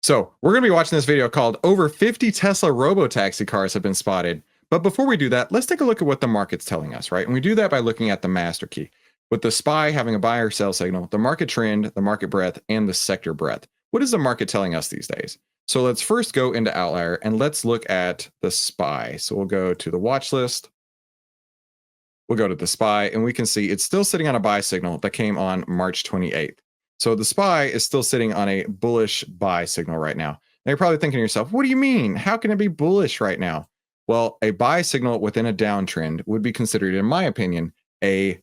So we're going to be watching this video called Over 50 Tesla Robotaxi Cars Have Been Spotted. But before we do that, let's take a look at what the market's telling us, right? And we do that by looking at the master key. With the SPY having a buy or sell signal, the market trend, the market breadth, and the sector breadth. What is the market telling us these days? So let's first go into Outlier and let's look at the SPY. So we'll go to the watch list. We'll go to the SPY and we can see it's still sitting on a buy signal that came on March 28th. So the SPY is still sitting on a bullish buy signal right now. Now you're probably thinking to yourself, what do you mean? How can it be bullish right now? Well, a buy signal within a downtrend would be considered, in my opinion, a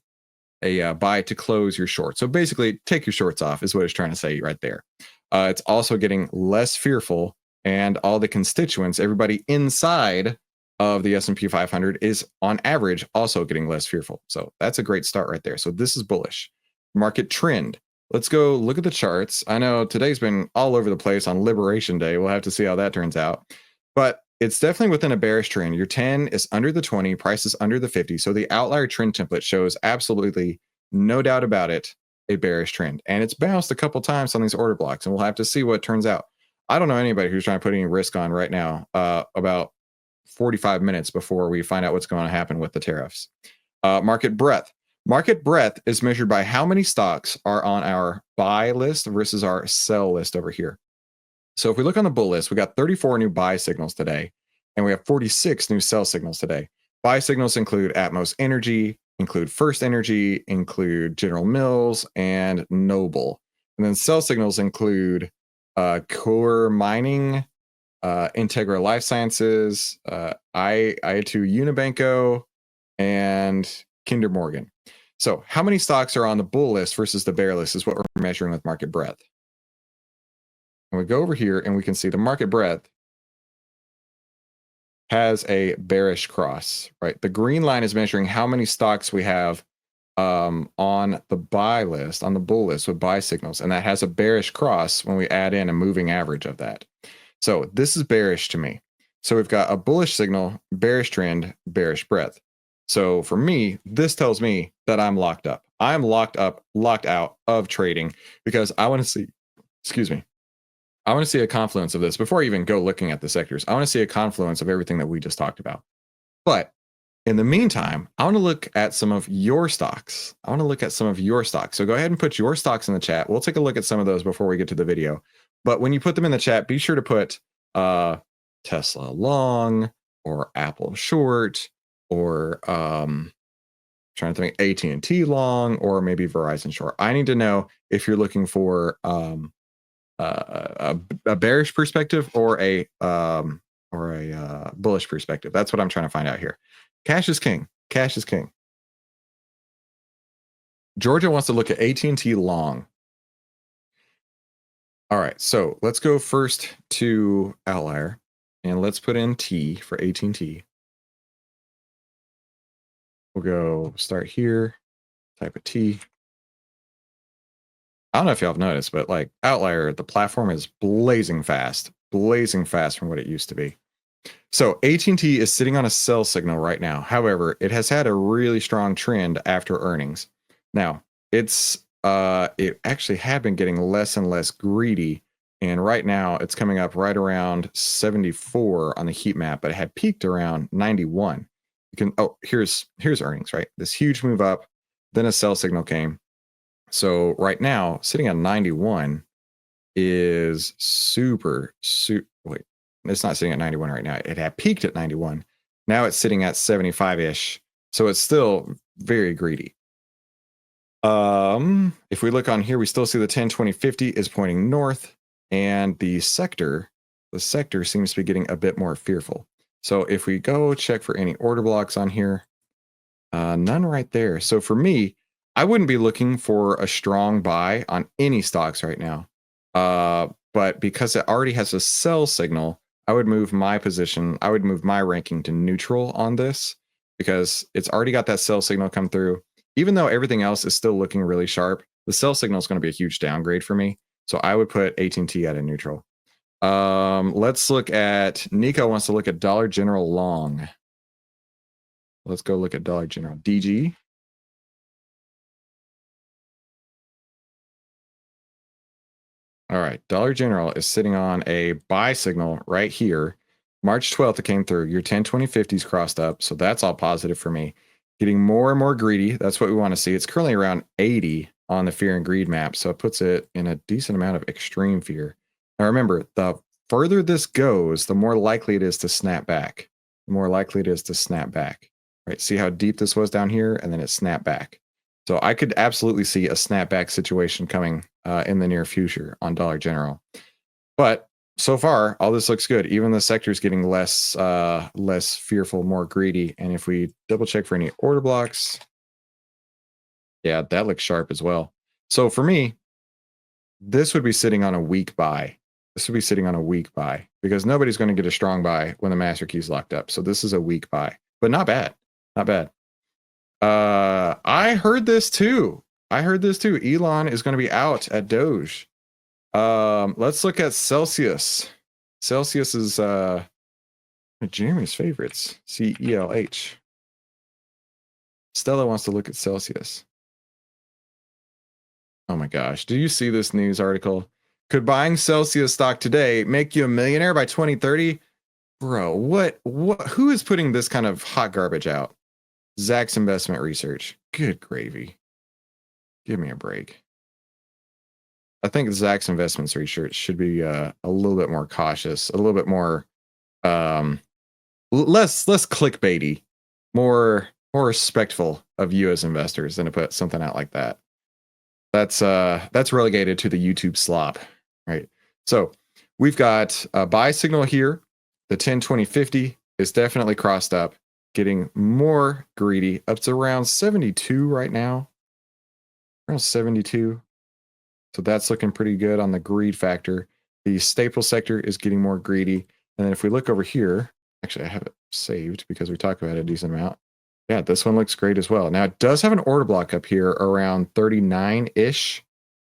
buy to close your short. So basically, take your shorts off is what it's trying to say right there. It's also getting less fearful, and all the constituents, everybody inside of the S&P 500 is on average also getting less fearful. So that's a great start right there. So this is bullish. Market trend. Let's go look at the charts. I know today's been all over the place on Liberation Day. We'll have to see how that turns out. But it's definitely within a bearish trend. Your 10 is under the 20, price is under the 50. So the outlier trend template shows absolutely no doubt about it, a bearish trend. And it's bounced a couple times on these order blocks, and we'll have to see what turns out. I don't know anybody who's trying to put any risk on right now about 45 minutes before we find out what's going to happen with the tariffs. Market breadth. Market breadth is measured by how many stocks are on our buy list versus our sell list over here. So if we look on the bull list, we got 34 new buy signals today, and we have 46 new sell signals today. Buy signals include Atmos Energy, include First Energy, include General Mills, and Noble. And then sell signals include Core Mining, Integra Life Sciences, I2 Unibanco, and Kinder Morgan. So how many stocks are on the bull list versus the bear list is what we're measuring with market breadth. And we go over here and we can see the market breadth has a bearish cross, right? The green line is measuring how many stocks we have on the buy list, on the bull list with buy signals. And that has a bearish cross when we add in a moving average of that. So this is bearish to me. So we've got a bullish signal, bearish trend, bearish breadth. So for me, this tells me that I'm locked up. I'm locked up, locked out of trading because I want to see, I want to see a confluence of this before I even go looking at the sectors. I want to see a confluence of everything that we just talked about. But in the meantime, I want to look at some of your stocks. So go ahead and put your stocks in the chat. We'll take a look at some of those before we get to the video. But when you put them in the chat, be sure to put Tesla long or Apple short or trying to think AT&T long or maybe Verizon short. I need to know if you're looking for a bearish perspective or a bullish perspective. That's what I'm trying to find out here. Cash is king. Cash is king. Georgia wants to look at AT&T long. All right, so let's go first to Outlier and let's put in T for AT&T. We'll go start here, type a T. I don't know if y'all have noticed, but like Outlier, the platform is blazing fast from what it used to be. So AT&T is sitting on a sell signal right now. However, it has had a really strong trend after earnings. Now, it actually had been getting less and less greedy, and right now it's coming up right around 74 on the heat map, but it had peaked around 91. Here's earnings, right? This huge move up, then a sell signal came. So right now, sitting at 91 is wait, it's not sitting at 91 right now. It had peaked at 91. Now it's sitting at 75-ish. So it's still very greedy. If we look on here, we still see the 10, 20, 50 is pointing north, and the sector seems to be getting a bit more fearful. So if we go check for any order blocks on here, none right there. So for me, I wouldn't be looking for a strong buy on any stocks right now. But because it already has a sell signal, I would move my position. I would move my ranking to neutral on this because it's already got that sell signal come through. Even though everything else is still looking really sharp, the sell signal is going to be a huge downgrade for me. So I would put AT&T at a neutral. Let's look at, Nico wants to look at Dollar General long. Let's go look at Dollar General. DG. All right. Dollar General is sitting on a buy signal right here. March 12th, it came through. Your 10, 20, 50s crossed up. So that's all positive for me. Getting more and more greedy. That's what we want to see. It's currently around 80 on the fear and greed map. So it puts it in a decent amount of extreme fear. Now remember, the further this goes, the more likely it is to snap back. The more likely it is to snap back. Right? See how deep this was down here, and then it snapped back. So I could absolutely see a snapback situation coming in the near future on Dollar General. But so far, all this looks good. Even the sector is getting less fearful, more greedy. And if we double check for any order blocks, yeah, that looks sharp as well. So for me, this would be sitting on a weak buy. This would be sitting on a weak buy because nobody's going to get a strong buy when the master key is locked up. So this is a weak buy, but not bad. Not bad. I heard this too. Elon is going to be out at Doge. Let's look at Celsius. Celsius is Jeremy's favorites. CELH. Stella wants to look at Celsius. Oh my gosh. Do you see this news article? Could buying Celsius stock today make you a millionaire by 2030? Bro, what who is putting this kind of hot garbage out? Zacks Investment Research. Good gravy. Give me a break. I think Zacks Investments Research should be a little bit more cautious, a little bit more less clickbaity, more respectful of you as investors than to put something out like that. That's relegated to the YouTube slop, right? So we've got a buy signal here. The 10, 20, 50 is definitely crossed up, getting more greedy. Up to around 72 right now. Around 72. So that's looking pretty good on the greed factor. The staple sector is getting more greedy. And then if we look over here, actually I have it saved because we talked about it a decent amount. Yeah, this one looks great as well. Now it does have an order block up here around 39-ish.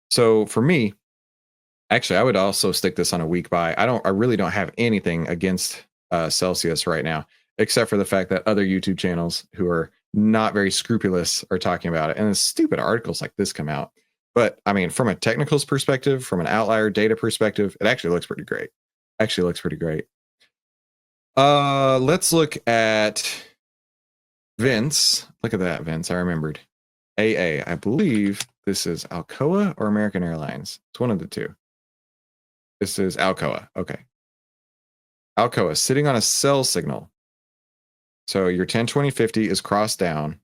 So for me, actually I would also stick this on a weak buy. I really don't have anything against Celsius right now, except for the fact that other YouTube channels who are not very scrupulous are talking about it. And then stupid articles like this come out. But I mean, from a technicals perspective, from an outlier data perspective, it actually looks pretty great. Let's look at Vince. Look at that, Vince. I remembered. AA. I believe this is Alcoa or American Airlines. It's one of the two. This is Alcoa. Okay. Alcoa sitting on a sell signal. So your 10, 20, 50 is crossed down,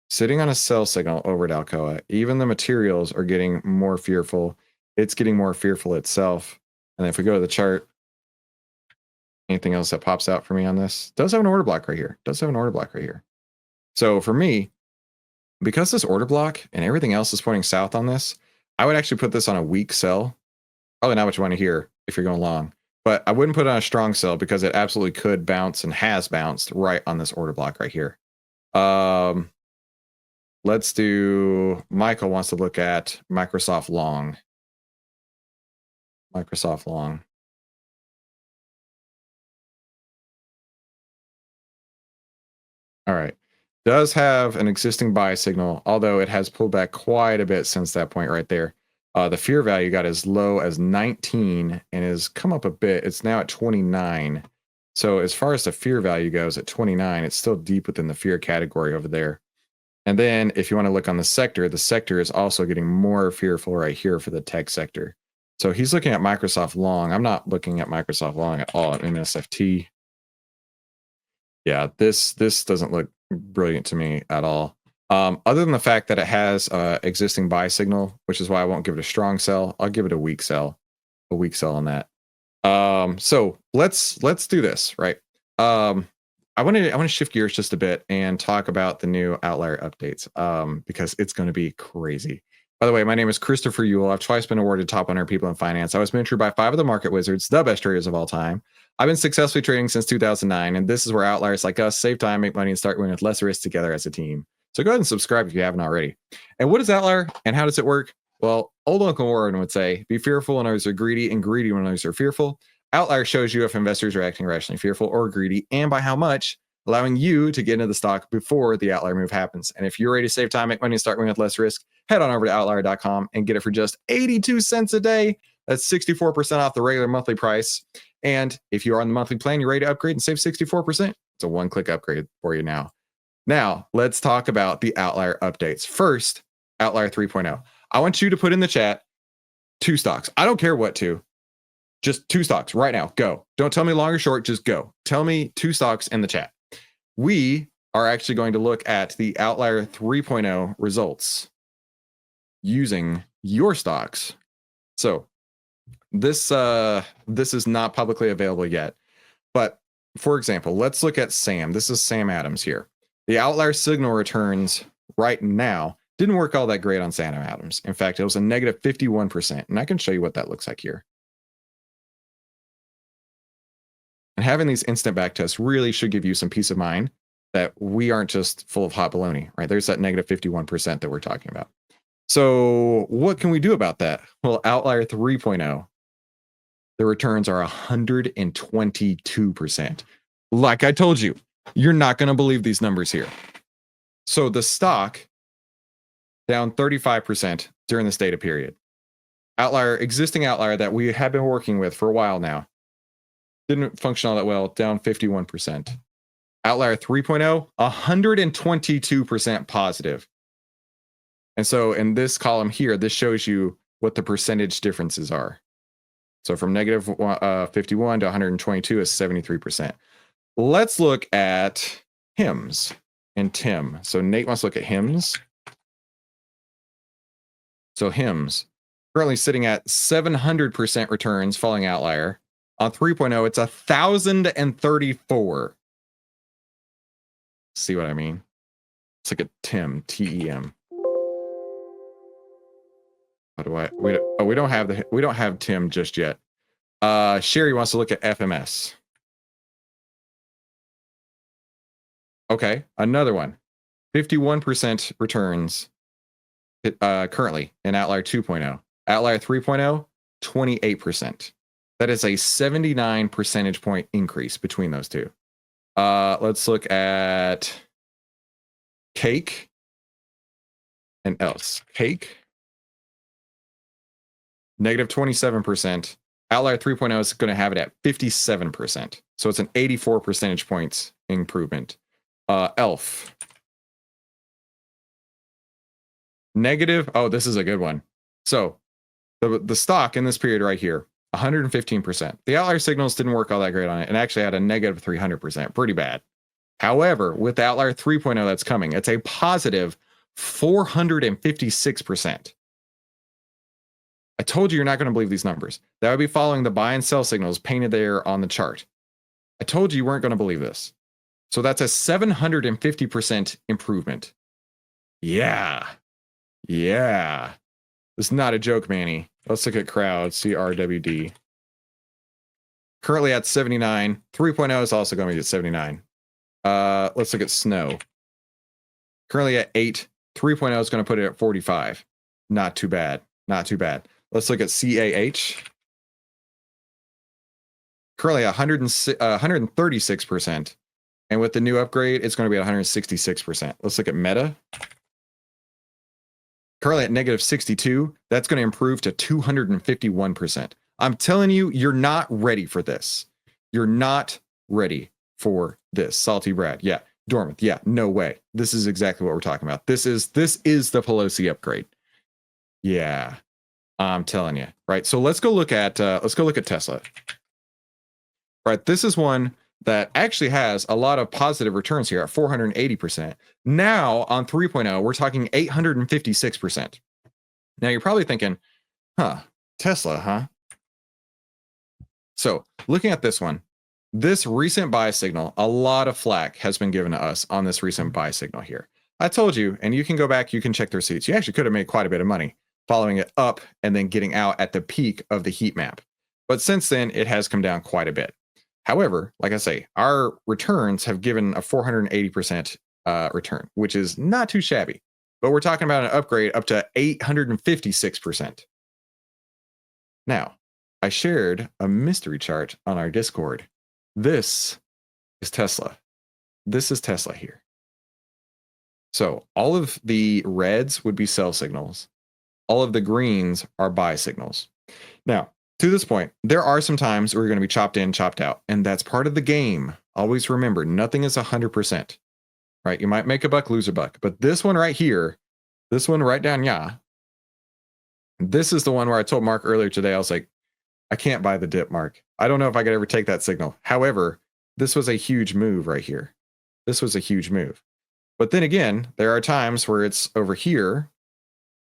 sitting on a sell signal over at Alcoa. Even the materials are getting more fearful. It's getting more fearful itself. And if we go to the chart, anything else that pops out for me on this? Does have an order block right here. So for me, because this order block and everything else is pointing south on this, I would actually put this on a weak sell. Probably not what you want to hear if you're going long. But I wouldn't put it on a strong sell because it absolutely could bounce and has bounced right on this order block right here. Let's do, Michael wants to look at Microsoft long. All right. Does have an existing buy signal, although it has pulled back quite a bit since that point right there. The fear value got as low as 19 and has come up a bit. It's now at 29. So as far as the fear value goes at 29, it's still deep within the fear category over there. And then if you want to look on the sector is also getting more fearful right here for the tech sector. So he's looking at Microsoft long. I'm not looking at Microsoft long at all in SFT. Yeah, this doesn't look brilliant to me at all. Other than the fact that it has existing buy signal, which is why I won't give it a strong sell. I'll give it a weak sell on that. So let's do this, right? I want to shift gears just a bit and talk about the new Outlier updates because it's going to be crazy. By the way, my name is Christopher Ewell. I've twice been awarded top 100 people in finance. I was mentored by 5 of the market wizards, the best traders of all time. I've been successfully trading since 2009, and this is where outliers like us save time, make money, and start winning with less risk together as a team. So go ahead and subscribe if you haven't already. And what is Outlier and how does it work? Well, old Uncle Warren would say, be fearful when others are greedy and greedy when others are fearful. Outlier shows you if investors are acting rationally fearful or greedy and by how much, allowing you to get into the stock before the outlier move happens. And if you're ready to save time, make money, and start winning with less risk, head on over to outlier.com and get it for just 82 cents a day. That's 64% off the regular monthly price. And if you are on the monthly plan, you're ready to upgrade and save 64%. It's a one-click upgrade for you now. Now, let's talk about the Outlier updates. First, Outlier 3.0. I want you to put in the chat 2 stocks. I don't care what 2. Just 2 stocks right now. Go. Don't tell me long or short. Just go. Tell me 2 stocks in the chat. We are actually going to look at the Outlier 3.0 results using your stocks. So this is not publicly available yet. But for example, let's look at Sam. This is Sam Adams here. The Outlier signal returns right now didn't work all that great on Sam Adams. In fact, it was a negative 51%. And I can show you what that looks like here. And having these instant back tests really should give you some peace of mind that we aren't just full of hot baloney, right? There's that negative 51% that we're talking about. So what can we do about that? Well, Outlier 3.0, the returns are 122%. Like I told you, you're not going to believe these numbers here. So the stock down 35% during this data period. Outlier, existing Outlier that we have been working with for a while now, didn't function all that well, down 51%. Outlier 3.0, 122% positive. And so in this column here, this shows you what the percentage differences are. So from negative 51 to 122 is 73%. Let's look at HIMS and TIM. So Nate wants to look at HIMS. So HIMS, currently sitting at 700% returns following Outlier. On 3.0, it's 1,034. See what I mean? Let's look at TIM, T-E-M. How do I? We don't have Tim just yet. Sherry wants to look at FMS. Okay, another one. 51% returns currently in Outlier 2.0. Outlier 3.0, 28%. That is a 79 percentage point increase between those two. Let's look at Cake and else. Cake. Negative 27%. Outlier 3.0 is going to have it at 57%. So it's an 84 percentage points improvement. Elf. Negative. Oh, this is a good one. So the stock in this period right here, 115%. The Outlier signals didn't work all that great on it and actually had a negative 300%. Pretty bad. However, with the Outlier 3.0 that's coming, it's a positive 456%. I told you you're not going to believe these numbers. That would be following the buy and sell signals painted there on the chart. I told you weren't going to believe this. So that's a 750% improvement. Yeah. Yeah. It's not a joke, Manny. Let's look at crowd, CRWD. Currently at 79. 3.0 is also going to be at 79. Let's look at snow. Currently at 8. 3.0 is going to put it at 45. Not too bad. Not too bad. Let's look at CAH. Currently 136%. And with the new upgrade, it's going to be at 166%. Let's look at Meta. Currently at negative 62. That's going to improve to 251%. I'm telling you, you're not ready for this. You're not ready for this. Salty Brad. Yeah. Dormant. Yeah. No way. This is exactly what we're talking about. This is the Pelosi upgrade. Yeah. I'm telling you. Right. So let's go look at Tesla. Right. This is one that actually has a lot of positive returns here at 480%. Now on 3.0, we're talking 856%. Now you're probably thinking, Tesla, huh? So looking at this one, this recent buy signal, a lot of flack has been given to us on this recent buy signal here. I told you, and you can go back, you can check the receipts. You actually could have made quite a bit of money following it up and then getting out at the peak of the heat map. But since then, it has come down quite a bit. However, like I say, our returns have given a 480% return, which is not too shabby. But we're talking about an upgrade up to 856%. Now, I shared a mystery chart on our Discord. This is Tesla. This is Tesla here. So all of the reds would be sell signals. All of the greens are buy signals. Now, to this point, there are some times where you're going to be chopped in, chopped out, and that's part of the game. Always remember, nothing is 100%, right? You might make a buck, lose a buck, but this one right here, this one right down, yeah, this is the one where I told Mark earlier today, I was like, I can't buy the dip, Mark. I don't know if I could ever take that signal. However, this was a huge move right here. This was a huge move. But then again, there are times where it's over here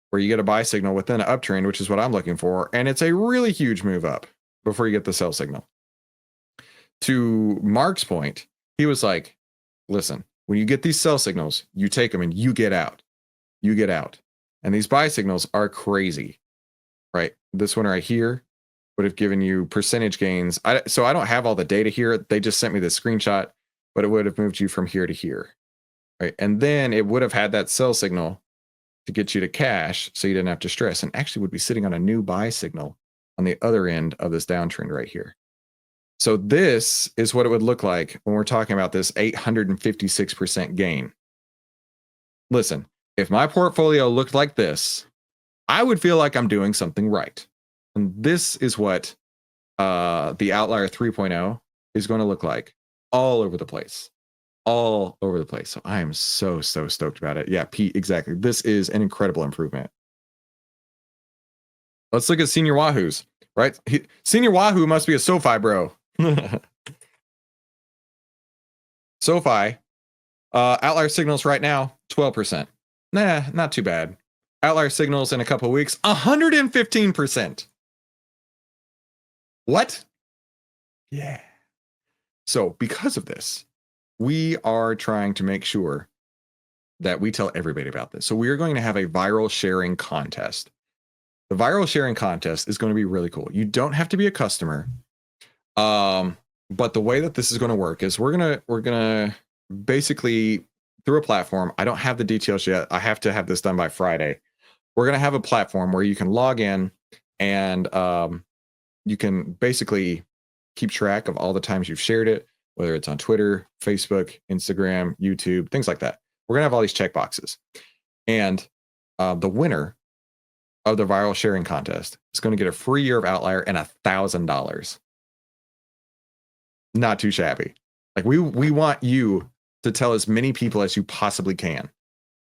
where you get a buy signal within an uptrend, which is what I'm looking for. And it's a really huge move up before you get the sell signal. To Mark's point, he was like, listen, when you get these sell signals, you take them and you get out. You get out. And these buy signals are crazy, right? This one right here would have given you percentage gains. So I don't have all the data here. They just sent me the screenshot, but it would have moved you from here to here, right? And then it would have had that sell signal to get you to cash so you didn't have to stress, and actually would be sitting on a new buy signal on the other end of this downtrend right here. So this is what it would look like when we're talking about this 856% gain. Listen, if my portfolio looked like this, I would feel like I'm doing something right. And this is what the Outlier 3.0 is going to look like all over the place. All over the place. So I am so stoked about it. Yeah, Pete, exactly. This is an incredible improvement. Let's look at Senior Wahoo's, right? Senior Wahoo must be a SoFi bro. SoFi, Outlier signals right now, 12%. Nah, not too bad. Outlier signals in a couple of weeks, 115%. What? Yeah. So because of this, we are trying to make sure that we tell everybody about this. So we are going to have a viral sharing contest. The viral sharing contest is going to be really cool. You don't have to be a customer. But the way that this is going to work is we're gonna basically, through a platform. I don't have the details yet. I have to have this done by Friday. We're gonna have a platform where you can log in and you can basically keep track of all the times you've shared it, whether it's on Twitter, Facebook, Instagram, YouTube, things like that. We're gonna have all these checkboxes, and the winner of the viral sharing contest is going to get a free year of Outlier and $1,000. Not too shabby. Like we want you to tell as many people as you possibly can.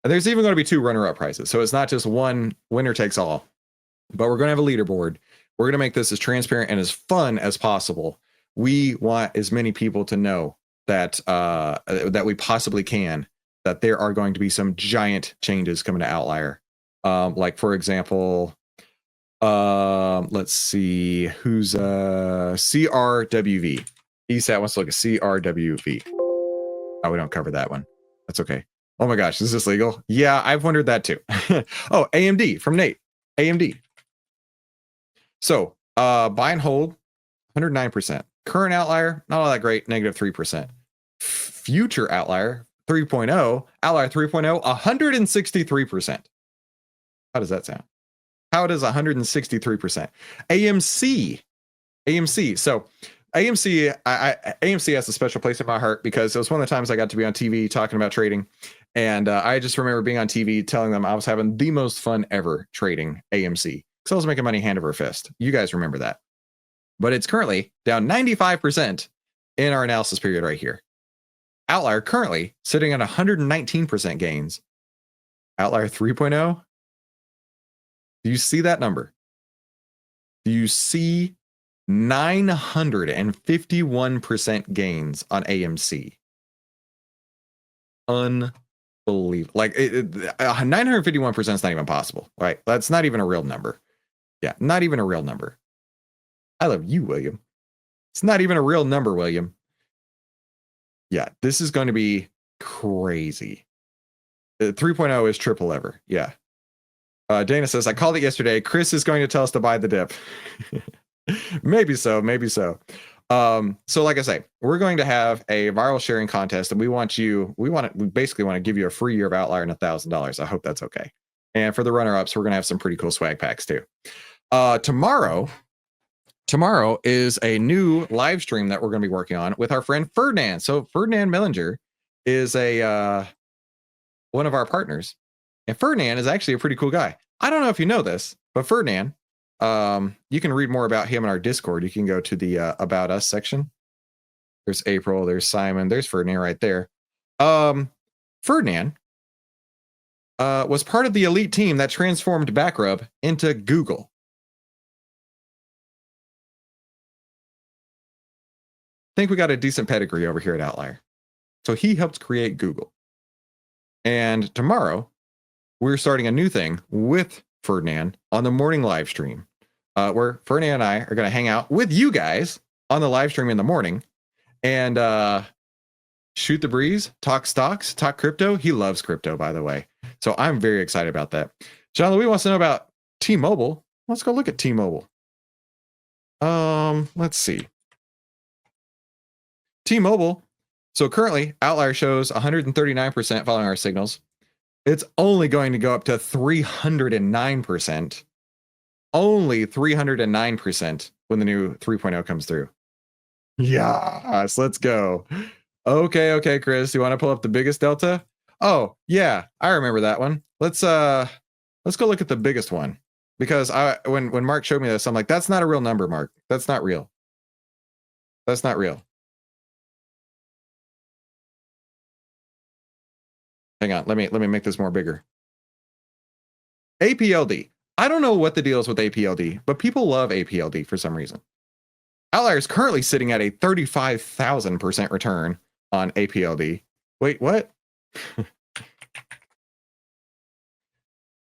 And there's even going to be 2 runner-up prizes. So it's not just one winner takes all, but we're going to have a leaderboard. We're going to make this as transparent and as fun as possible. We want as many people to know that that we possibly can, that there are going to be some giant changes coming to Outlier. Like for example, let's see, who's CRWV. ESAT wants to look at CRWV. Oh, we don't cover that one. That's okay. Oh my gosh, is this legal? Yeah, I've wondered that too. Oh, AMD from Nate. AMD. So buy and hold, 109%. Current Outlier, not all that great, -3%. Future Outlier 3.0, Outlier 3.0, 163%. How does that sound? How does 163%? AMC. So AMC, AMC has a special place in my heart because it was one of the times I got to be on TV talking about trading. And I just remember being on TV telling them I was having the most fun ever trading AMC because I was making money hand over fist. You guys remember that. But it's currently down 95% in our analysis period right here. Outlier currently sitting at 119% gains. Outlier 3.0. Do you see that number? Do you see 951% gains on AMC? Unbelievable. Like 951% is not even possible, right? That's not even a real number. Yeah, not even a real number. I love you, William. It's not even a real number, William. Yeah, this is going to be crazy. 3.0 is triple ever. Yeah. Dana says, I called it yesterday. Chris is going to tell us to buy the dip. Maybe so. So like I say, we're going to have a viral sharing contest, and we basically want to give you a free year of Outlier and $1,000. I hope that's okay. And for the runner-ups, we're going to have some pretty cool swag packs too. Tomorrow is a new live stream that we're going to be working on with our friend Ferdinand. So Ferdinand Mellinger is one of our partners. And Ferdinand is actually a pretty cool guy. I don't know if you know this, but Ferdinand You can read more about him in our Discord. You can go to the About Us section. There's April, there's Simon, there's Ferdinand right there. Ferdinand was part of the elite team that transformed Backrub into Google. I think we got a decent pedigree over here at Outlier. So he helped create Google. And tomorrow, we're starting a new thing with Ferdinand on the morning live stream, where Ferdinand and I are going to hang out with you guys on the live stream in the morning and shoot the breeze, talk stocks, talk crypto. He loves crypto, by the way. So I'm very excited about that. John Louis wants to know about T-Mobile. Let's go look at T-Mobile. Let's see. T-Mobile. So currently, Outlier shows 139% following our signals. It's only going to go up to 309%. Only 309% when the new 3.0 comes through. Yes, let's go. Okay, Chris, you want to pull up the biggest delta? Oh, yeah, I remember that one. Let's go look at the biggest one. Because when Mark showed me this, I'm like, that's not a real number, Mark. That's not real. That's not real. Hang on, let me make this more bigger. APLD. I don't know what the deal is with APLD, but people love APLD for some reason. Outlier is currently sitting at a 35,000% return on APLD. Wait, what?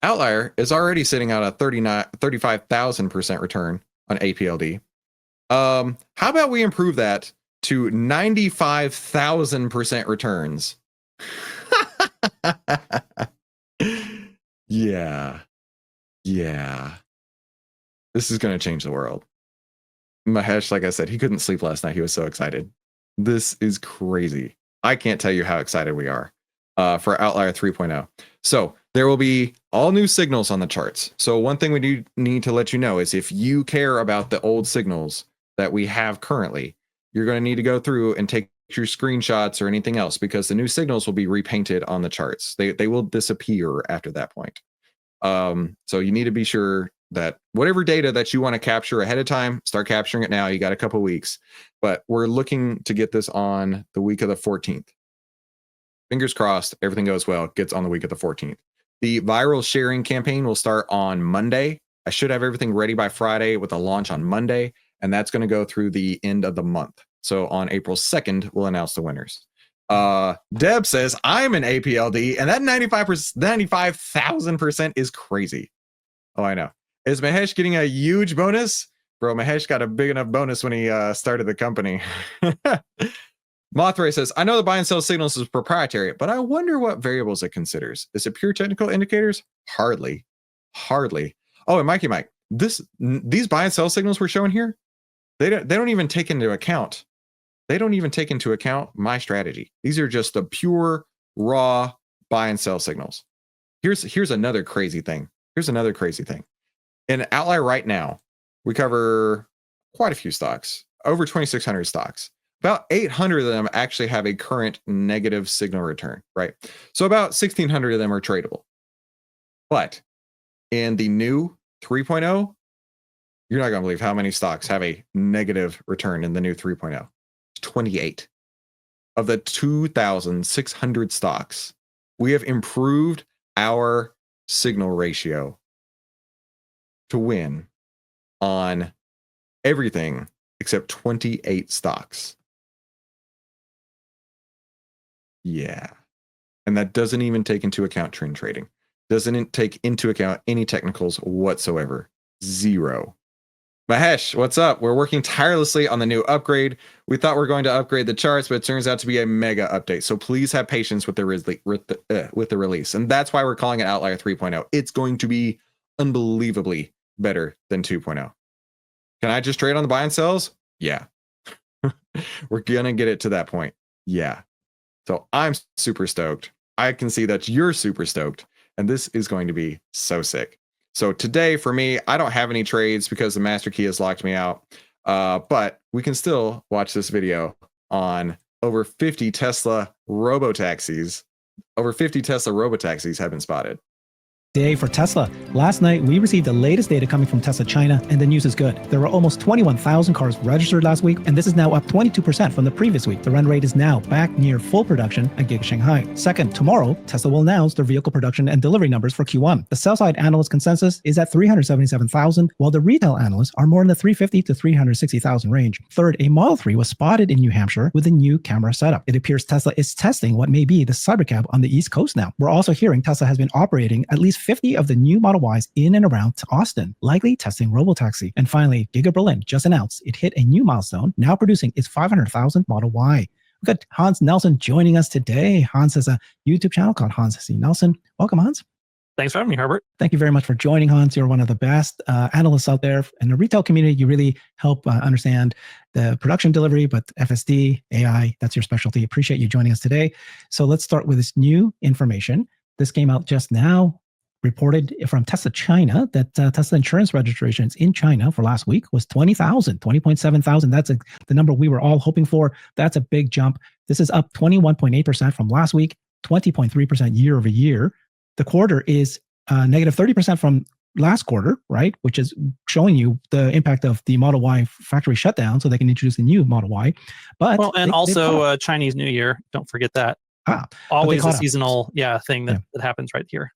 Outlier is already sitting at a 35,000% return on APLD. How about we improve that to 95,000% returns? Yeah. This is going to change the world. Mahesh, like I said, he couldn't sleep last night. He was so excited. This is crazy. I can't tell you how excited we are for Outlier 3.0. So there will be all new signals on the charts. So one thing we do need to let you know is if you care about the old signals that we have currently, you're going to need to go through and take your screenshots or anything else because the new signals will be repainted on the charts. They will disappear after that point. So you need to be sure that whatever data that you want to capture ahead of time, start capturing it now. You got a couple weeks, but we're looking to get this on the week of the 14th. Fingers crossed, everything goes well, gets on the week of the 14th. The viral sharing campaign will start on Monday. I should have everything ready by Friday with a launch on Monday, and that's going to go through the end of the month. So on April 2nd, we'll announce the winners. Deb says, I'm an APLD, and that 95,000% is crazy. Oh, I know. Is Mahesh getting a huge bonus? Bro, Mahesh got a big enough bonus when he started the company. Mothray says, I know the buy and sell signals is proprietary, but I wonder what variables it considers. Is it pure technical indicators? Hardly. Oh, and Mikey Mike, these buy and sell signals we're showing here, they don't even take into account. They don't even take into account my strategy. These are just the pure, raw buy and sell signals. Here's another crazy thing. In Outlier right now, we cover quite a few stocks, over 2,600 stocks. About 800 of them actually have a current negative signal return, right? So about 1,600 of them are tradable. But in the new 3.0, you're not going to believe how many stocks have a negative return in the new 3.0. 28 of the 2,600 stocks. We have improved our signal ratio to win on everything except 28 stocks. Yeah. And that doesn't even take into account trend trading. Doesn't take into account any technicals whatsoever. Zero. Mahesh, what's up? We're working tirelessly on the new upgrade. We thought we were going to upgrade the charts, but it turns out to be a mega update. So please have patience with the release. And that's why we're calling it Outlier 3.0. It's going to be unbelievably better than 2.0. Can I just trade on the buy and sells? Yeah. We're going to get it to that point. Yeah. So I'm super stoked. I can see that you're super stoked. And this is going to be so sick. So today for me, I don't have any trades because the master key has locked me out. But we can still watch this video on over 50 Tesla robotaxis. Over 50 Tesla robotaxis have been spotted. day for Tesla. Last night, we received the latest data coming from Tesla China, and the news is good. There were almost 21,000 cars registered last week, and this is now up 22% from the previous week. The run rate is now back near full production at Giga Shanghai. Second, tomorrow, Tesla will announce their vehicle production and delivery numbers for Q1. The sell-side analyst consensus is at 377,000, while the retail analysts are more in the 350 to 360,000 range. Third, a Model 3 was spotted in New Hampshire with a new camera setup. It appears Tesla is testing what may be the Cybercab on the East Coast now. We're also hearing Tesla has been operating at least 50 of the new Model Ys in and around Austin, likely testing Robotaxi. And finally, Giga Berlin just announced it hit a new milestone, now producing its 500,000th Model Y. We've got Hans Nelson joining us today. Hans has a YouTube channel called Hans C. Nelson. Welcome, Hans. Thanks for having me, Herbert. Thank you very much for joining, Hans. You're one of the best analysts out there in the retail community. You really help understand the production delivery, but FSD, AI, that's your specialty. Appreciate you joining us today. So let's start with this new information. This came out just now, reported from Tesla China, that Tesla insurance registrations in China for last week was 20.7 thousand. That's the number we were all hoping for. That's a big jump. This is up 21.8% from last week, 20.3% year over year. The quarter is negative 30% from last quarter, right? Which is showing you the impact of the Model Y factory shutdown so they can introduce the new Model Y. But also Chinese New Year. Don't forget that. Always a seasonal thing that happens right here.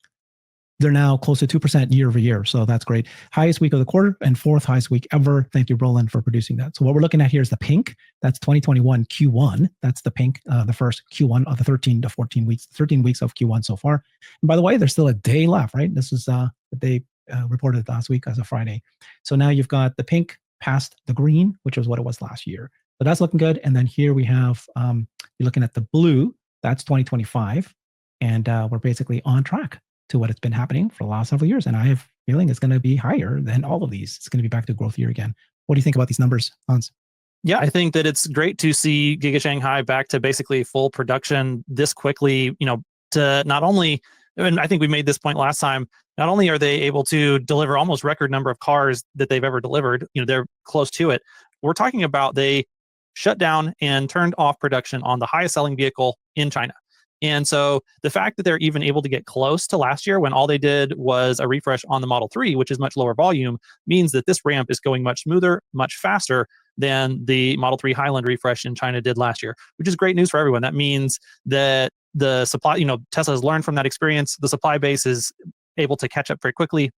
They're now close to 2% year over year. So that's great. Highest week of the quarter and fourth highest week ever. Thank you, Roland, for producing that. So what we're looking at here is the pink. That's 2021 Q1. That's the pink, the first Q1 of the 13 to 14 weeks, 13 weeks of Q1 so far. And by the way, there's still a day left, right? This is the day reported last week as a Friday. So now you've got the pink past the green, which was what it was last year. So that's looking good. And then here we have, you're looking at the blue. That's 2025. And we're basically on track to what it's been happening for the last several years. And I have a feeling it's going to be higher than all of these. It's going to be back to growth year again. What do you think about these numbers, Hans? Yeah, I think that it's great to see Giga Shanghai back to basically full production this quickly, to not only, and I think we made this point last time, not only are they able to deliver almost record number of cars that they've ever delivered, they're close to it. We're talking about they shut down and turned off production on the highest selling vehicle in China. And so the fact that they're even able to get close to last year when all they did was a refresh on the Model 3, which is much lower volume, means that this ramp is going much smoother, much faster than the Model 3 Highland refresh in China did last year, which is great news for everyone. That means that the supply, Tesla has learned from that experience. The supply base is able to catch up very quickly.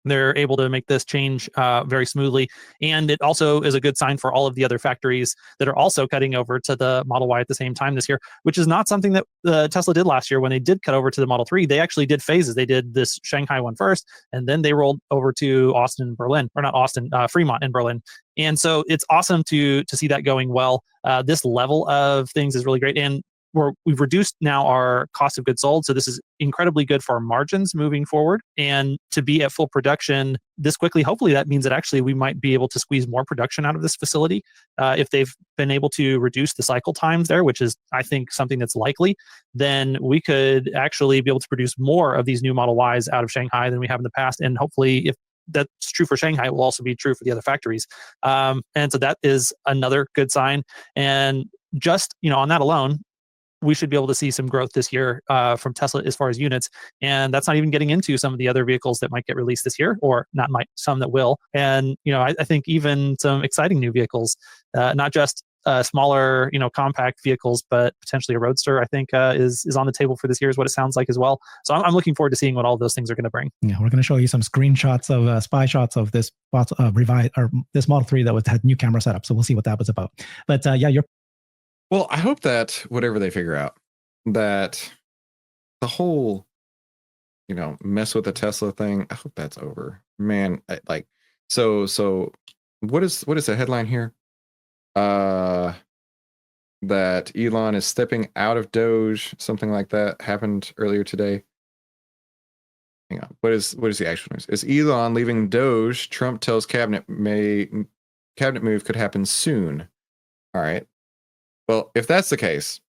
They're able to make this change very smoothly. And it also is a good sign for all of the other factories that are also cutting over to the Model Y at the same time this year, which is not something that Tesla did last year when they did cut over to the Model 3. They actually did phases. They did this Shanghai one first, and then they rolled over to Austin, Berlin, or not Austin, Fremont and Berlin. And so it's awesome to see that going well. This level of things is really great. And we've reduced now our cost of goods sold. So this is incredibly good for our margins moving forward. And to be at full production this quickly, hopefully that means that actually we might be able to squeeze more production out of this facility. If they've been able to reduce the cycle times there, which is, I think, something that's likely, then we could actually be able to produce more of these new Model Ys out of Shanghai than we have in the past. And hopefully, if that's true for Shanghai, it will also be true for the other factories. And so that is another good sign. And just, on that alone, we should be able to see some growth this year from Tesla as far as units. And that's not even getting into some of the other vehicles that might get released this year, or not might, some that will. And, I think even some exciting new vehicles, not just smaller, compact vehicles, but potentially a Roadster, I think is on the table for this year, is what it sounds like as well. So I'm looking forward to seeing what all of those things are going to bring. Yeah, we're going to show you some screenshots of spy shots of this revised, or this Model 3 that had new camera setup. So we'll see what that was about. But Well, I hope that whatever they figure out, that the whole, mess with the Tesla thing, I hope that's over, man. So what is the headline here? That Elon is stepping out of Doge, something like that happened earlier today. Hang on, what is the actual news? Is Elon leaving Doge? Trump tells cabinet move could happen soon. All right. Well, if that's the case,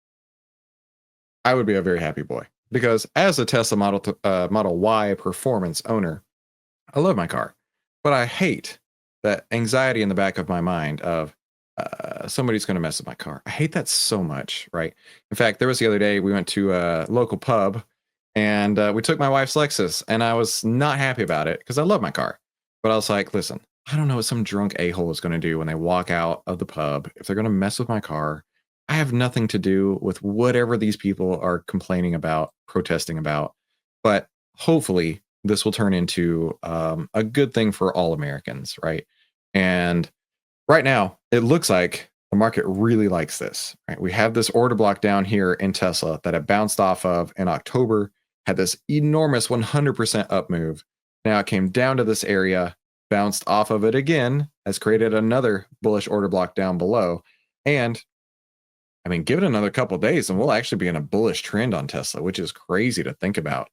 I would be a very happy boy, because as a Tesla Model Y performance owner, I love my car, but I hate that anxiety in the back of my mind of somebody's going to mess with my car. I hate that so much, right? In fact, there was the other day we went to a local pub And we took my wife's Lexus, and I was not happy about it because I love my car. But I was like, listen, I don't know what some drunk a-hole is going to do when they walk out of the pub. If they're going to mess with my car, I have nothing to do with whatever these people are complaining about, protesting about. But hopefully this will turn into a good thing for all Americans, right? And right now, it looks like the market really likes this, right? We have this order block down here in Tesla that it bounced off of in October, had this enormous 100% up move. Now it came down to this area, bounced off of it again, has created another bullish order block down below. And I mean, give it another couple of days and we'll actually be in a bullish trend on Tesla, which is crazy to think about.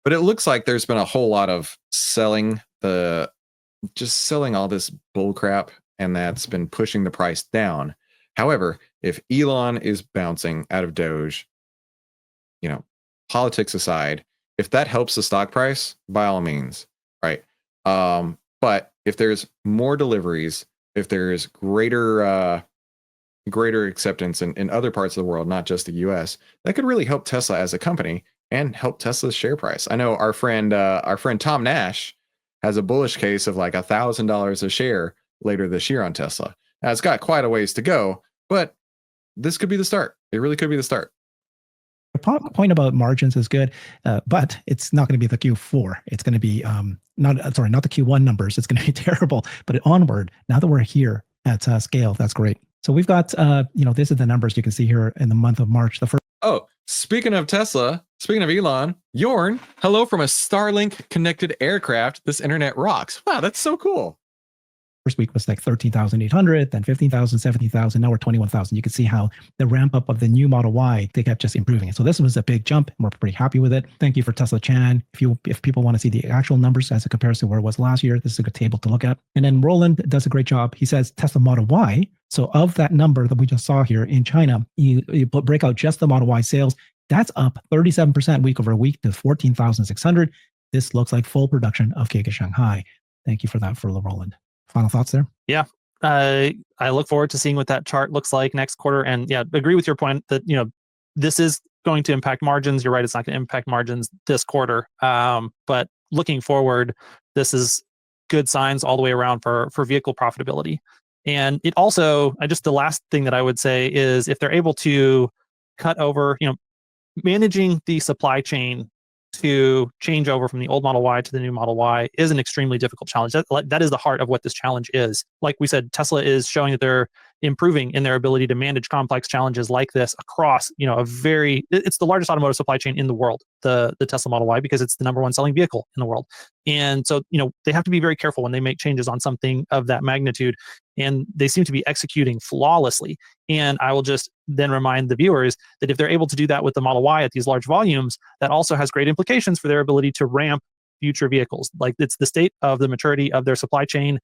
But it looks like there's been a whole lot of selling all this bull crap, and that's been pushing the price down. However, if Elon is bouncing out of Doge, politics aside, if that helps the stock price, by all means, right? But if there's more deliveries, if there's greater acceptance in other parts of the world, not just the US, that could really help Tesla as a company and help Tesla's share price. I know our friend Tom Nash has a bullish case of like $1,000 a share later this year on Tesla. Now it's got quite a ways to go, but this could be the start. It really could be the start. The point about margins is good, but it's not going to be the Q4. It's going to be not the Q1 numbers. It's going to be terrible. But onward, now that we're here at scale, that's great. So we've got, this is the numbers you can see here in the month of March. Oh, speaking of Tesla, speaking of Elon, Jorn, hello from a Starlink connected aircraft. This internet rocks. Wow, that's so cool. First week was like 13,800, then 15,000, 17,000. Now we're 21,000. You can see how the ramp up of the new Model Y, they kept just improving it. So this was a big jump, and we're pretty happy with it. Thank you for Tesla Chan. If people want to see the actual numbers as a comparison to where it was last year, this is a good table to look at. And then Roland does a great job. He says Tesla Model Y. So of that number that we just saw here in China, you break out just the Model Y sales. That's up 37% week over week to 14,600. This looks like full production of Giga Shanghai. Thank you for that, for Roland. Final thoughts there? Yeah. I look forward to seeing what that chart looks like next quarter. And yeah, agree with your point that, this is going to impact margins. You're right. It's not going to impact margins this quarter. But looking forward, this is good signs all the way around for vehicle profitability. And it also, the last thing that I would say is if they're able to cut over, managing the supply chain to change over from the old Model Y to the new Model Y is an extremely difficult challenge. That is the heart of what this challenge is. Like we said, Tesla is showing that they're improving in their ability to manage complex challenges like this across, it's the largest automotive supply chain in the world, the Tesla Model Y, because it's the number one selling vehicle in the world. And so, they have to be very careful when they make changes on something of that magnitude. And they seem to be executing flawlessly. And I will just then remind the viewers that if they're able to do that with the Model Y at these large volumes, that also has great implications for their ability to ramp future vehicles. Like, it's the state of the maturity of their supply chain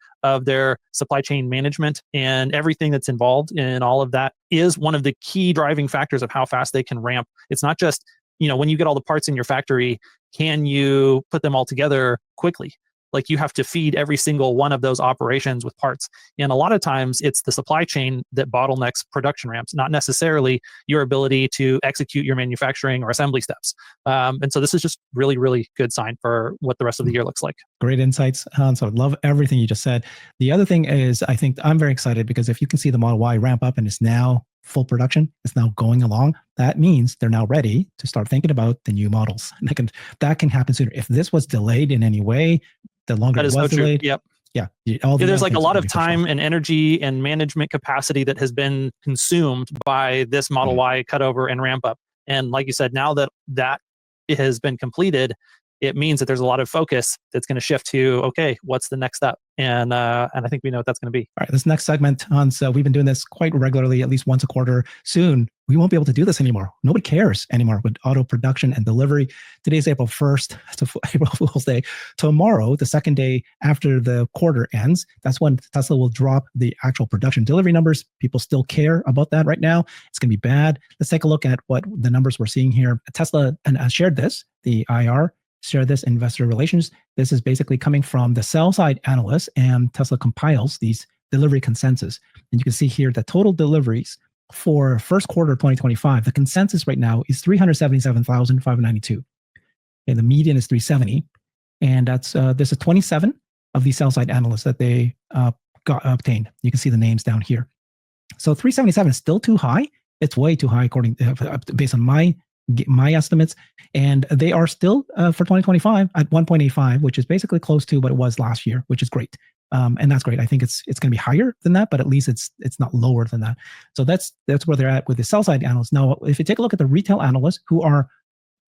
management, and everything that's involved in all of that is one of the key driving factors of how fast they can ramp. It's not just, when you get all the parts in your factory, can you put them all together quickly? Like, you have to feed every single one of those operations with parts. And a lot of times it's the supply chain that bottlenecks production ramps, not necessarily your ability to execute your manufacturing or assembly steps. And so this is just really, really good sign for what the rest of the year looks like. Great insights, Hans. I love everything you just said. The other thing is, I think I'm very excited because if you can see the Model Y ramp up and it's now full production, it's now going along, that means they're now ready to start thinking about the new models. And that can happen sooner. If this was delayed in any way, the longer it was delayed. Yep. Yeah. There's like a lot of time and energy and management capacity that has been consumed by this Model Y cutover and ramp up. And like you said, now that it has been completed, it means that there's a lot of focus that's going to shift to, okay, what's the next step? And I think we know what that's going to be. All right, this next segment, Hans, we've been doing this quite regularly, at least once a quarter. Soon, we won't be able to do this anymore. Nobody cares anymore with auto production and delivery. Today's April 1st. It's April Fool's Day. Tomorrow, the second day after the quarter ends, that's when Tesla will drop the actual production delivery numbers. People still care about that right now. It's going to be bad. Let's take a look at what the numbers we're seeing here. Tesla shared this, the IR, shared this investor relations. This is basically coming from the sell side analysts, and Tesla compiles these delivery consensus. And you can see here the total deliveries for first quarter 2025, the consensus right now is 377,592. And the median is 370. And that's this is 27 of these sell-side analysts that they got obtained. You can see the names down here. So 377 is still too high. It's way too high according based on my estimates, and they are still for 2025 at 1.85, which is basically close to what it was last year, which is great. And that's great. I think it's going to be higher than that, but at least it's not lower than that. So that's where they're at with the sell side analysts. Now, if you take a look at the retail analysts, who are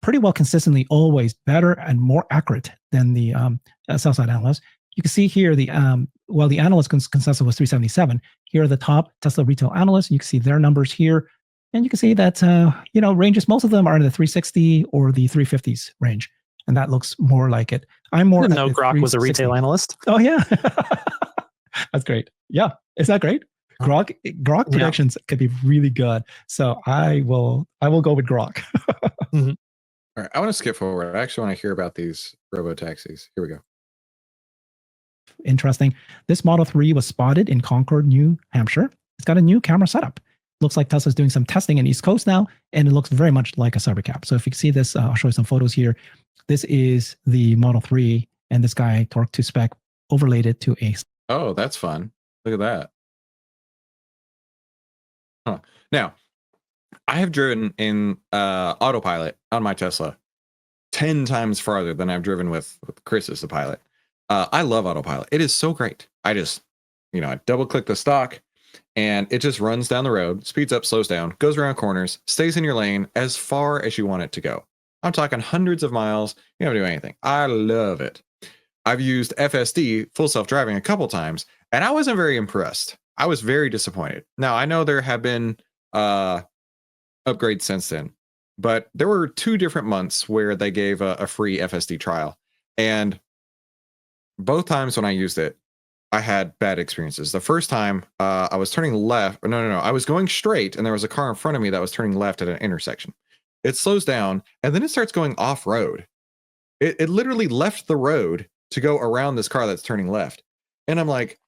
pretty well consistently always better and more accurate than the sell side analysts, you can see here the analyst consensus was 377. Here are the top Tesla retail analysts. You can see their numbers here. And you can see that, ranges, most of them are in the 360 or the 350s range. And that looks more like it. I'm more. No, Grok was a retail analyst. Oh, yeah. That's great. Yeah. Is that great? Grok predictions could be really good. So I will go with Grok. Mm-hmm. All right. I want to skip forward. I actually want to hear about these robotaxis. Here we go. Interesting. This Model 3 was spotted in Concord, New Hampshire. It's got a new camera setup. Looks like Tesla's doing some testing in East Coast now, and it looks very much like a Cybercab. So if you can see this, I'll show you some photos here. This is the Model 3, and this guy torqued to spec overlaid it to a... Oh, that's fun. Look at that. Huh. Now, I have driven in autopilot on my Tesla 10 times farther than I've driven with Chris as the pilot. I love autopilot. It is so great. I just, I double click the stock and it just runs down the road, speeds up, slows down, goes around corners, stays in your lane as far as you want it to go. I'm talking hundreds of miles. You don't have to do anything. I love it. I've used FSD, full self-driving, a couple times, and I wasn't very impressed. I was very disappointed. Now, I know there have been upgrades since then, but there were 2 different months where they gave a free FSD trial. And both times when I used it, I had bad experiences. The first time I was turning left. No. I was going straight and there was a car in front of me that was turning left at an intersection. It slows down and then it starts going off-road. It literally left the road to go around this car that's turning left. And I'm like,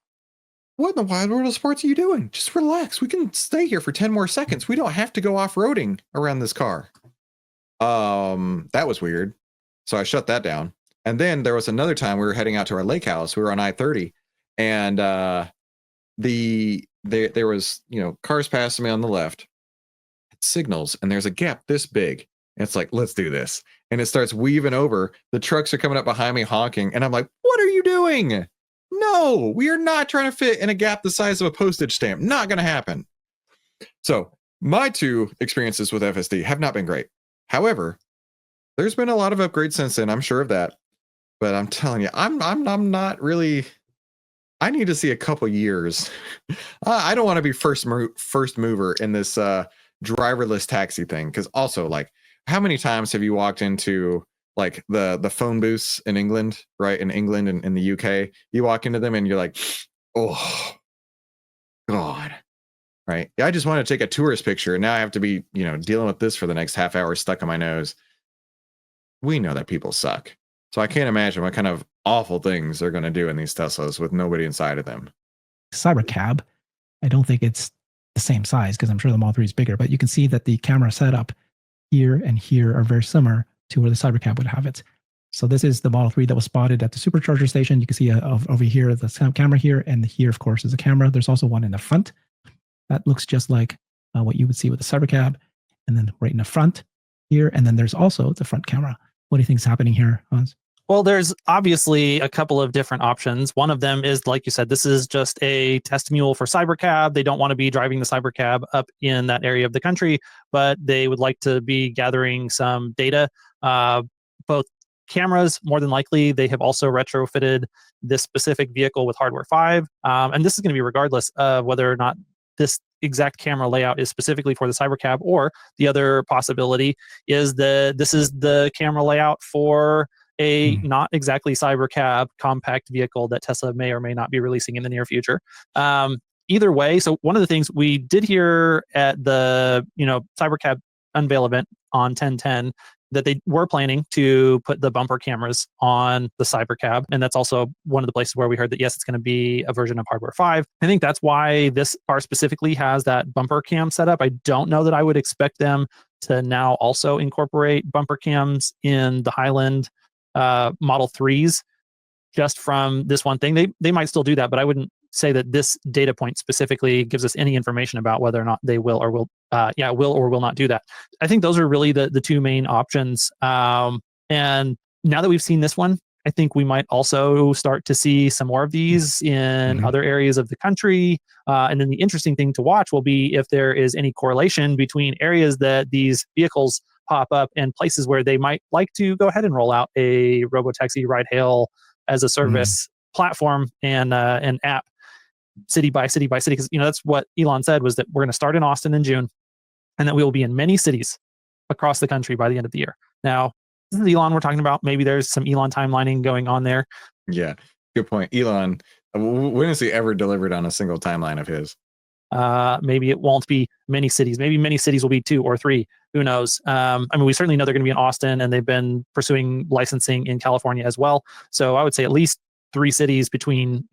what in the wide world of sports are you doing? Just relax. We can stay here for 10 more seconds. We don't have to go off-roading around this car. That was weird. So I shut that down. And then there was another time we were heading out to our lake house. We were on I-30 and there was, cars passing me on the left. It signals and there's a gap this big. And it's like, let's do this. And it starts weaving over. The trucks are coming up behind me honking. And I'm like, what are you doing? No, we are not trying to fit in a gap the size of a postage stamp. Not going to happen. So my 2 experiences with FSD have not been great. However, there's been a lot of upgrades since then. I'm sure of that. But I'm telling you, I'm not really. I need to see a couple years. I don't want to be first mover in this driverless taxi thing. Because also, like, how many times have you walked into like the phone booths in England, right? In England and in the UK, you walk into them and you're like, oh God, right? I just want to take a tourist picture, and now I have to be, dealing with this for the next half hour stuck on my nose. We know that people suck. So I can't imagine what kind of awful things they're going to do in these Teslas with nobody inside of them. Cybercab, I don't think it's the same size because I'm sure the Model 3 is bigger, but you can see that the camera setup here and here are very similar to where the Cybercab would have it. So this is the Model 3 that was spotted at the supercharger station. You can see over here, the camera here, and here, of course, is a camera. There's also one in the front that looks just like what you would see with the Cybercab. And then right in the front here, and then there's also the front camera. What do you think is happening here, Hans? Well, there's obviously a couple of different options. One of them is, like you said, this is just a test mule for Cybercab. They don't want to be driving the Cybercab up in that area of the country, but they would like to be gathering some data. Both cameras, more than likely, they have also retrofitted this specific vehicle with hardware 5. And this is going to be regardless of whether or not this exact camera layout is specifically for the Cybercab, or the other possibility is this is the camera layout for a not exactly Cybercab compact vehicle that Tesla may or may not be releasing in the near future. Either way, so one of the things we did hear at the Cybercab unveil event on 10/10 that they were planning to put the bumper cameras on the Cybercab. And that's also one of the places where we heard that, yes, it's going to be a version of hardware 5. I think that's why this car specifically has that bumper cam setup. I don't know that I would expect them to now also incorporate bumper cams in the Highland Model 3s just from this one thing. They might still do that, but I wouldn't say that this data point specifically gives us any information about whether or not they will or will not do that. I think those are really the two main options. And now that we've seen this one, I think we might also start to see some more of these in other areas of the country. And then the interesting thing to watch will be if there is any correlation between areas that these vehicles pop up and places where they might like to go ahead and roll out a robotaxi ride hail as a service platform and an app, city by city by city. Because that's what Elon said, was that we're going to start in Austin in June, and that we will be in many cities across the country by the end of the year. Now, this is Elon we're talking about. Maybe there's some Elon timelining going on there. Yeah, good point. Elon, when has he ever delivered on a single timeline of his? Maybe it won't be many cities. Maybe many cities will be 2 or 3. Who knows? We certainly know they're going to be in Austin, and they've been pursuing licensing in California as well. So I would say at least 3 cities between,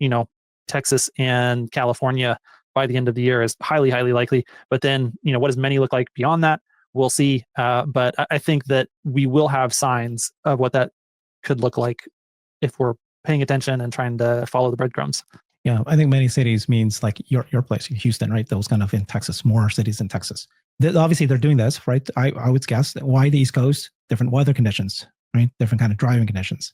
Texas and California by the end of the year is highly, highly likely. But then, what does many look like beyond that? We'll see. But I think that we will have signs of what that could look like if we're paying attention and trying to follow the breadcrumbs. Yeah, I think many cities means like your place, Houston, right? Those kind of in Texas, more cities in Texas. Obviously, they're doing this, right? I would guess why the East Coast, different weather conditions, right? Different kind of driving conditions.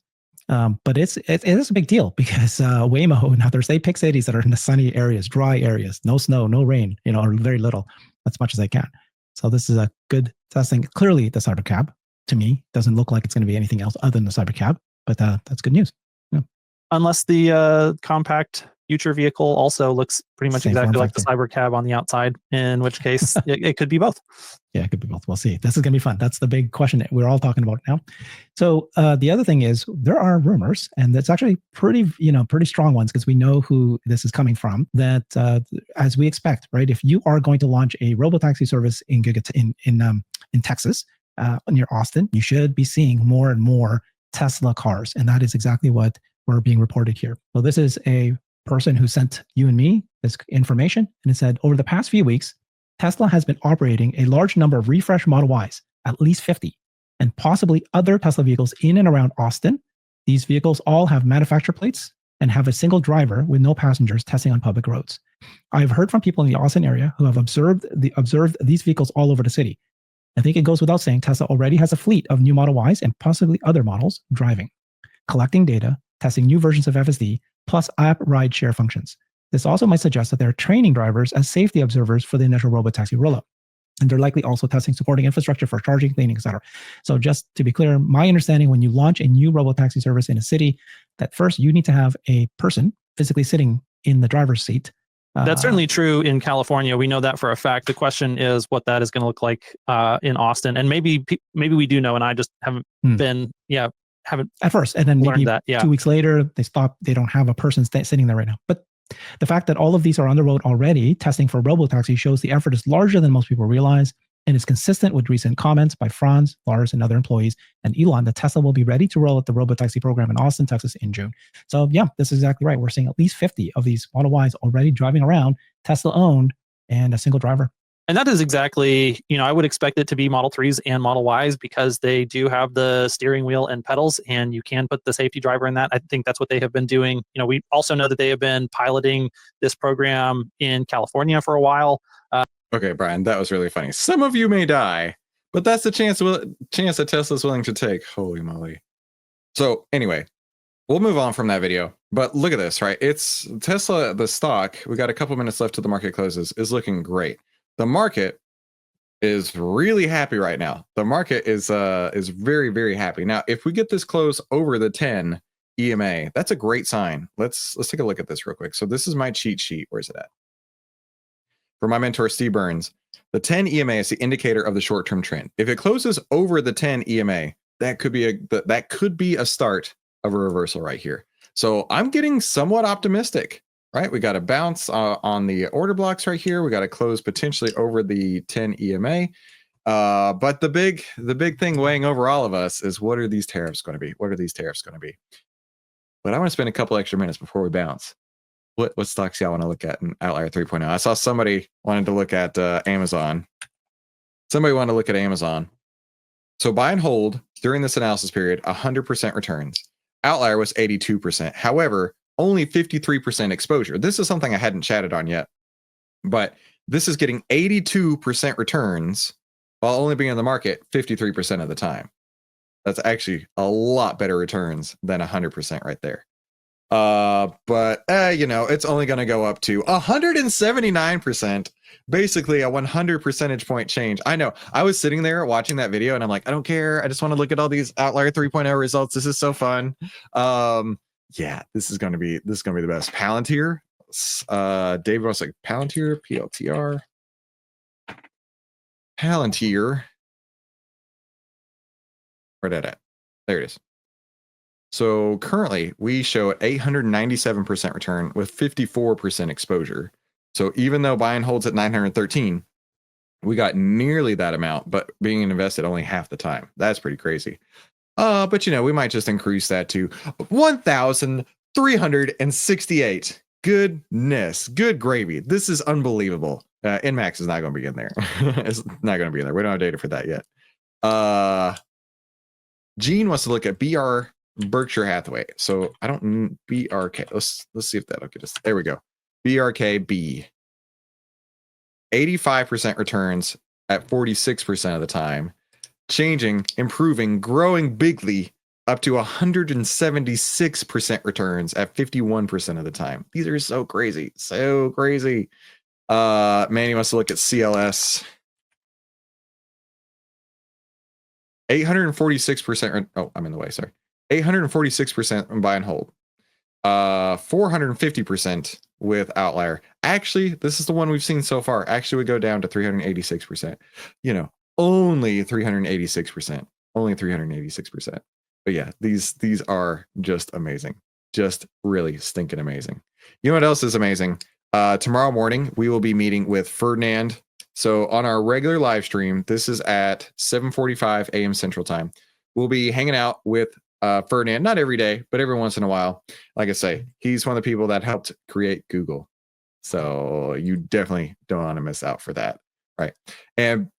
But it is a big deal because Waymo and others, they pick cities that are in the sunny areas, dry areas, no snow, no rain, or very little, as much as they can. So this is a good testing. Clearly, the Cybercab, to me, doesn't look like it's going to be anything else other than the Cybercab, but that's good news. Yeah. Unless the compact future vehicle also looks pretty much exactly like the Cybercab on the outside, in which case it could be both. Yeah, it could be both. We'll see. This is going to be fun. That's the big question that we're all talking about now. So the other thing is there are rumors, and it's actually pretty strong ones because we know who this is coming from, that as we expect, right? If you are going to launch a robotaxi service in Texas, near Austin, you should be seeing more and more Tesla cars. And that is exactly what we're being reported here. So this is a person who sent you and me this information, and it said, over the past few weeks, Tesla has been operating a large number of refresh Model Ys, at least 50, and possibly other Tesla vehicles in and around Austin. These vehicles all have manufacturer plates and have a single driver with no passengers testing on public roads. I've heard from people in the Austin area who have observed these vehicles all over the city. I think it goes without saying Tesla already has a fleet of new Model Ys and possibly other models driving, collecting data, testing new versions of FSD, plus app ride share functions. This also might suggest that they're training drivers as safety observers for the initial robotaxi rollout. And they're likely also testing supporting infrastructure for charging, cleaning, etc. So just to be clear, my understanding when you launch a new robotaxi service in a city, that first you need to have a person physically sitting in the driver's seat. That's certainly true in California. We know that for a fact. The question is what that is going to look like in Austin. And maybe we do know, and I just haven't haven't at first, and then maybe that, 2 weeks later they stop. They don't have a person sitting there right now. But the fact that all of these are on the road already testing for robotaxi shows the effort is larger than most people realize, and is consistent with recent comments by Franz, Lars, and other employees, and Elon that Tesla will be ready to roll out the robotaxi program in Austin, Texas in June. So yeah, this is exactly right. We're seeing at least 50 of these Model Ys already driving around, Tesla owned, and a single driver. And that is exactly, I would expect it to be Model 3s and Model Ys because they do have the steering wheel and pedals, and you can put the safety driver in that. I think that's what they have been doing. We also know that they have been piloting this program in California for a while. Okay, Brian, that was really funny. Some of you may die, but that's the chance that Tesla's willing to take. Holy moly. So anyway, we'll move on from that video. But look at this, right? It's Tesla, the stock, we got a couple minutes left till the market closes, is looking great. The market is really happy right now. The market is very, very happy. Now, if we get this close over the 10 EMA, that's a great sign. Let's take a look at this real quick. So this is my cheat sheet. Where's it at? For my mentor, Steve Burns, the 10 EMA is the indicator of the short-term trend. If it closes over the 10 EMA, that could be a start of a reversal right here. So I'm getting somewhat optimistic. Right, we got a bounce on the order blocks right here. We got to close potentially over the 10 EMA. But the big thing weighing over all of us is, what are these tariffs going to be? What are these tariffs going to be? But I want to spend a couple extra minutes before we bounce. What stocks y'all want to look at in Outlier 3.0? I saw somebody wanted to look at Amazon. Somebody want to look at Amazon. So buy and hold during this analysis period, 100% returns. Outlier was 82%. However, only 53% exposure. This is something I hadn't chatted on yet, but this is getting 82% returns while only being in the market 53% of the time. That's actually a lot better returns than 100% right there. But you know, it's only going to go up to 179%, basically a 100 percentage point change. I know. I was sitting there watching that video and I'm like, I don't care. I just want to look at all these Outlier 3.0 results. This is so fun. Yeah, this is going to be the best. Palantir. David was like Palantir, PLTR. Palantir. Where did it? There it is. So currently we show 897% return with 54% exposure. So even though buy and holds at 913, we got nearly that amount, but being invested only half the time. That's pretty crazy. But you know, we might just increase that to 1,368. Goodness, good gravy. This is unbelievable. Inmax is not going to be in there. It's not going to be in there. We don't have data for that yet. Gene wants to look at Berkshire Hathaway. So I don't BRK. Let's see if that'll get us. There we go. BRKB. 85% returns at 46% of the time. Changing, improving, growing bigly up to 176% returns at 51% of the time. These are so crazy. So crazy. Manny wants to look at CLS. 846%. Oh, I'm in the way. Sorry. 846% buy and hold. 450% with Outlier. Actually, this is the one we've seen so far. Actually, would go down to 386%. You know, only 386%. Only 386%. But yeah, these are just amazing. Just really stinking amazing. You know what else is amazing? Tomorrow morning, we will be meeting with Ferdinand. So on our regular live stream, this is at 7:45 a.m. Central Time. We'll be hanging out with Ferdinand, not every day, but every once in a while. Like I say, he's one of the people that helped create Google. So you definitely don't want to miss out for that. Right. And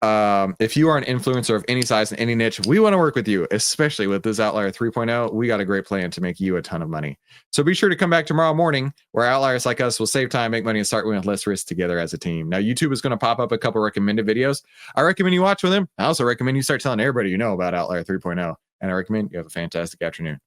if you are an influencer of any size and any niche, we want to work with you, especially with this Outlier 3.0. We got a great plan to make you a ton of money. So be sure to come back tomorrow morning where outliers like us will save time, make money, and start winning with less risk together as a team. Now, YouTube is going to pop up a couple recommended videos. I recommend you watch with them. I also recommend you start telling everybody you know about Outlier 3.0. And I recommend you have a fantastic afternoon.